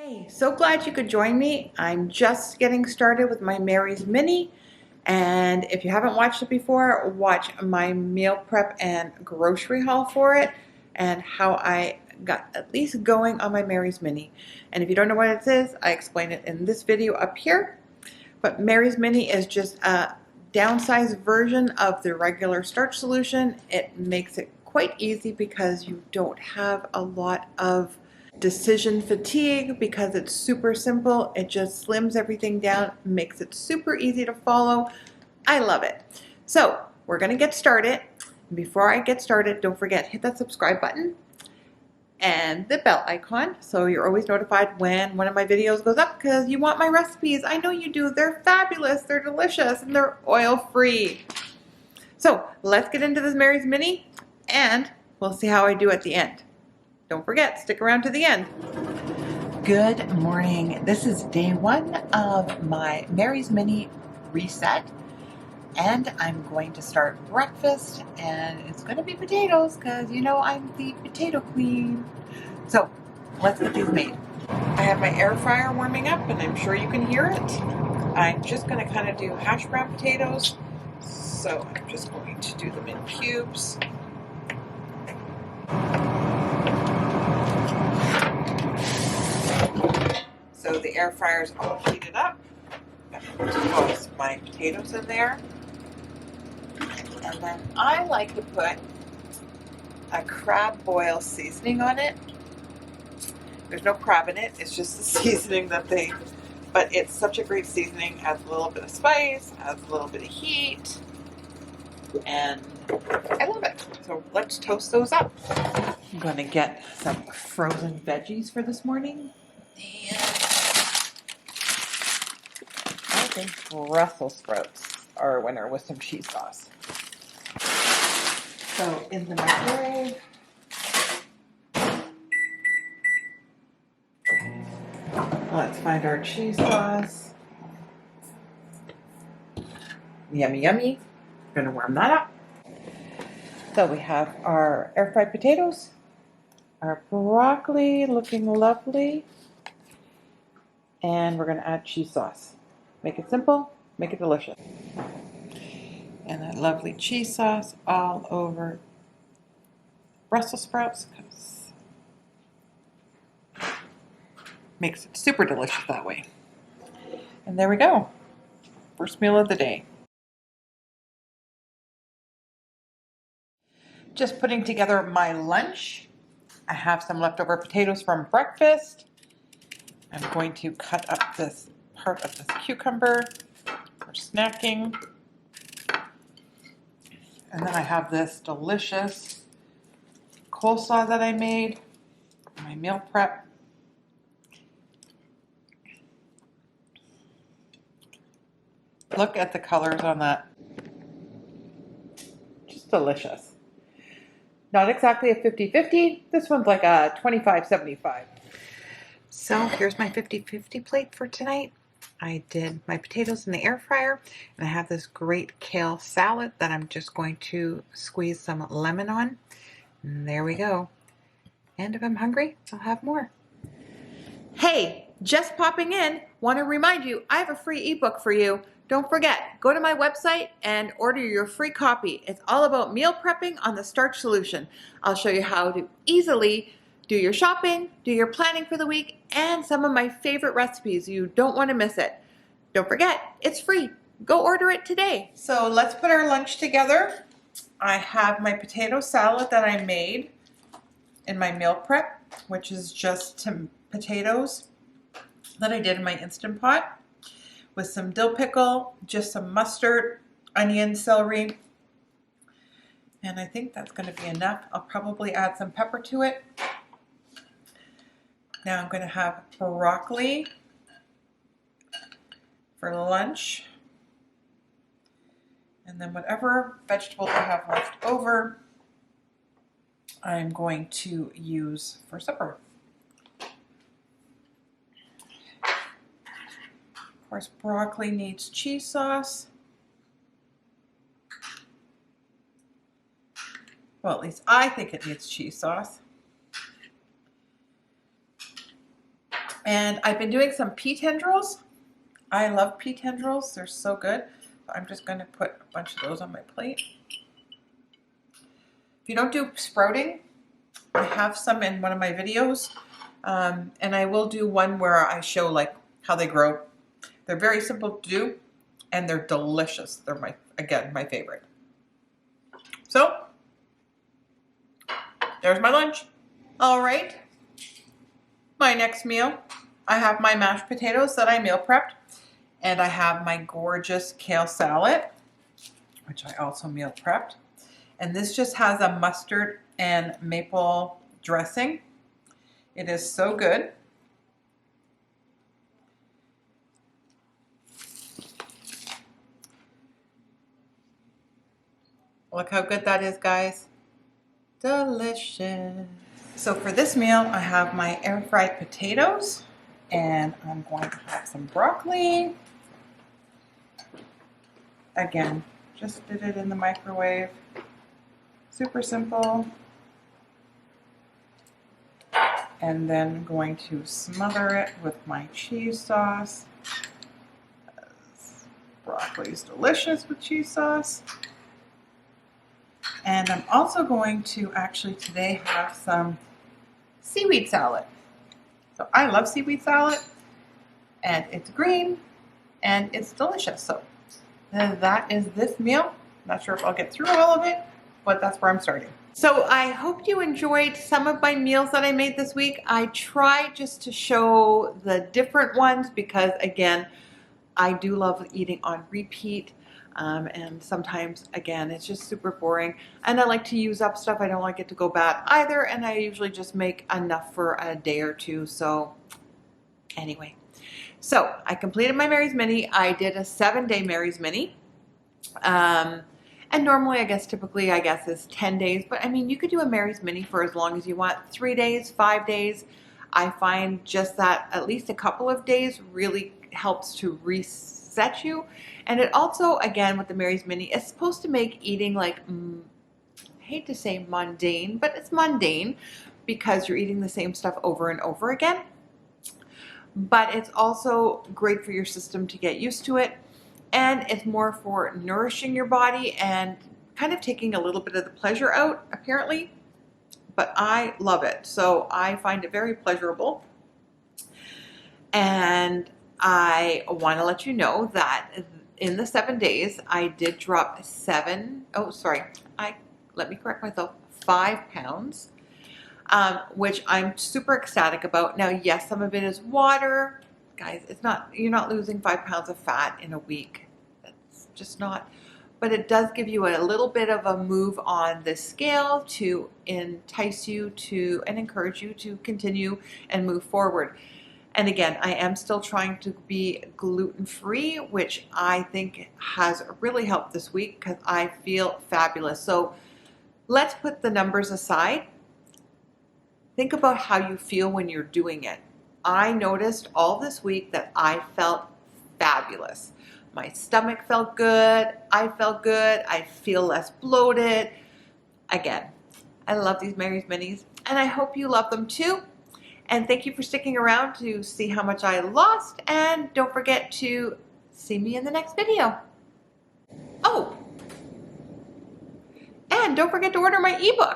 Hey, so glad you could join me. I'm just getting started with my Mary's Mini, and if you haven't watched it before, watch my meal prep and grocery haul for it and how I got at least going on my Mary's Mini. And if you don't know what it is, I explain it in this video up here. But Mary's Mini is just a downsized version of the regular starch solution. It makes it quite easy because you don't have a lot of decision fatigue because it's super simple. It just slims everything down, makes it super easy to follow. I love it. So we're gonna get started. Before I get started, don't forget, hit that subscribe button and the bell icon so you're always notified when one of my videos goes up because you want my recipes. I know you do. They're fabulous, they're delicious, and they're oil-free. So let's get into this Mary's Mini and we'll see how I do at the end. Don't forget, stick around to the end. Good morning. This is day one of my Mary's Mini reset, and I'm going to start breakfast, and it's going to be potatoes because you know I'm the potato queen. So let's get these made. I have my air fryer warming up, and I'm sure you can hear it. I'm just going to kind of do hash brown potatoes, so I'm just going to do them in cubes. So the air fryer is all heated up. I'm going to toss my potatoes in there. And then I like to put a crab boil seasoning on it. There's no crab in it, it's just the seasoning that but it's such a great seasoning. Adds a little bit of spice, adds a little bit of heat, and I love it. So let's toast those up. I'm going to get some frozen veggies for this morning. And I think Brussels sprouts are a winner with some cheese sauce. So in the microwave, let's find our cheese sauce. Yummy, yummy. Gonna warm that up. So we have our air fried potatoes, our broccoli looking lovely, and we're gonna add cheese sauce. Make it simple, make it delicious. And that lovely cheese sauce all over Brussels sprouts because makes it super delicious that way. And there we go. First meal of the day. Just putting together my lunch. I have some leftover potatoes from breakfast. I'm going to cut up this part of this cucumber for snacking. And then I have this delicious coleslaw that I made, my meal prep. Look at the colors on that. Just delicious. Not exactly a 50-50. This one's like a 25-75. So here's my 50-50 plate for tonight. I did my potatoes in the air fryer, and I have this great kale salad that I'm just going to squeeze some lemon on. And there we go. And if I'm hungry, I'll have more. Hey, just popping in, want to remind you, I have a free ebook for you. Don't forget, go to my website and order your free copy. It's all about meal prepping on the starch solution. I'll show you how to easily do your shopping, do your planning for the week, and some of my favorite recipes. You don't want to miss it. Don't forget, it's free. Go order it today. So let's put our lunch together. I have my potato salad that I made in my meal prep, which is just some potatoes that I did in my Instant Pot with some dill pickle, just some mustard, onion, celery, and I think that's going to be enough. I'll probably add some pepper to it. Now I'm going to have broccoli for lunch, and then whatever vegetables I have left over, I'm going to use for supper. Of course, broccoli needs cheese sauce. Well, at least I think it needs cheese sauce. And I've been doing some pea tendrils. I love pea tendrils. They're so good. I'm just going to put a bunch of those on my plate. If you don't do sprouting, I have some in one of my videos. And I will do one where I show like how they grow. They're very simple to do and they're delicious. They're again, my favorite. So there's my lunch. All right. My next meal, I have my mashed potatoes that I meal prepped. And I have my gorgeous kale salad, which I also meal prepped. And this just has a mustard and maple dressing. It is so good. Look how good that is, guys. Delicious. So for this meal, I have my air fried potatoes, and I'm going to have some broccoli. Again, just did it in the microwave. Super simple. And then going to smother it with my cheese sauce. Broccoli is delicious with cheese sauce. And I'm also going to actually today have some seaweed salad. So I love seaweed salad, and it's green and it's delicious. So that is this meal. Not sure if I'll get through all of it, but that's where I'm starting. So I hope you enjoyed some of my meals that I made this week. I tried just to show the different ones because, again, I do love eating on repeat. And sometimes, again, it's just super boring. And I like to use up stuff. I don't like it to go bad either. And I usually just make enough for a day or two. So anyway, so I completed my Mary's Mini. I did a 7-day Mary's Mini. And normally, typically is 10 days. But I mean, you could do a Mary's Mini for as long as you want. 3 days, 5 days. I find just that at least a couple of days really helps to reset you. And it also, again, with the Mary's Mini, it's supposed to make eating like, I hate to say mundane, but it's mundane because you're eating the same stuff over and over again. But it's also great for your system to get used to it. And it's more for nourishing your body and kind of taking a little bit of the pleasure out, apparently. But I love it. So I find it very pleasurable. And I want to let you know that in the 7 days, I did drop 5 pounds, which I'm super ecstatic about. Now, yes, some of it is water. Guys, you're not losing 5 pounds of fat in a week. That's just not. But it does give you a little bit of a move on the scale to entice you to and encourage you to continue and move forward. And again, I am still trying to be gluten-free, which I think has really helped this week because I feel fabulous. So let's put the numbers aside. Think about how you feel when you're doing it. I noticed all this week that I felt fabulous. My stomach felt good. I felt good. I feel less bloated. Again, I love these Mary's Minis, and I hope you love them too. And thank you for sticking around to see how much I lost. And don't forget to see me in the next video. Oh, and don't forget to order my ebook.